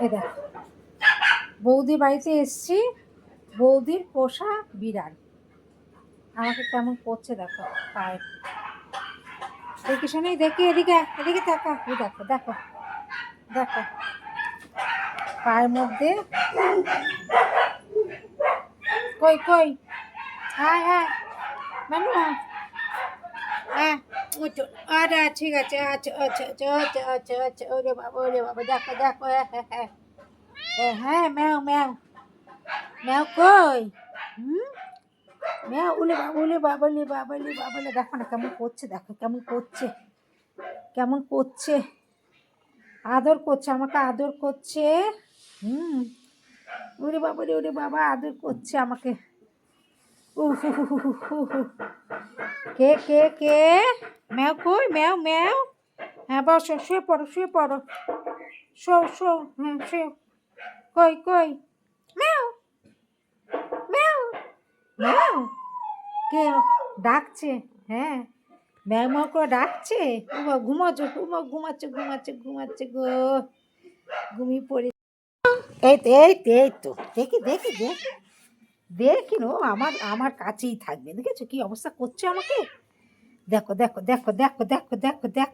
এ দেখ, বৌদির বাড়িতে এসছি, বৌদির পোষা বিড়াল আমাকে কেমন করছে দেখো পায়ে। দেখি শোনাই, দেখি এদিকে, এদিকে তাকা, এই দেখো দেখো দেখো পায়ের মধ্যে। কই কই, হ্যাঁ হ্যাঁ মানু, হ্যাঁ আচ্ছা ঠিক আছে, আচ্ছা আচ্ছা আচ্ছা আচ্ছা আচ্ছা আচ্ছা, ওরে বাবা দেখো দেখো, হ্যাঁ হ্যাঁ হ্যাঁ হ্যাঁ, ম্যাও ম্যাও ম্যাও কই, হুম ম্যাও, উলে বাবা উলে বাবা লে বাবা লে বাবা লে, দেখো না কেমন করছে, দেখো কেমন করছে, কেমন করছে, আদর করছে আমাকে, আদর করছে। হুম, ওরে বাবা রে, ওরে বাবা আদর করছে আমাকে। উহ, কে কে কে, ম্যাও কই, ম্যাও ম্যাও, হ্যাঁ বসো, শুয়ে পড়ো শুয়ে পড়ো, শো শো, হ্যাঁ শো, কই কই, ম্যাও ম্যাও ম্যাও, কে ডাকছে, হ্যাঁ ম্যাও ম্যাও করে ডাকছে, ঘুমাচ্ছে ঘুমাচ্ছে ঘুমাচ্ছে ঘুমাচ্ছে গো, ঘুমিয়ে পড়ে। এই তো এই তো এই তো, দেখি দেখি দেখি দেখি নো, আমার আমার কাছেই থাকবে, দেখেছো কি অবস্থা করছে আমাকে, দেখো দেখো দেখো দেখো দেখো দেখো দেখো।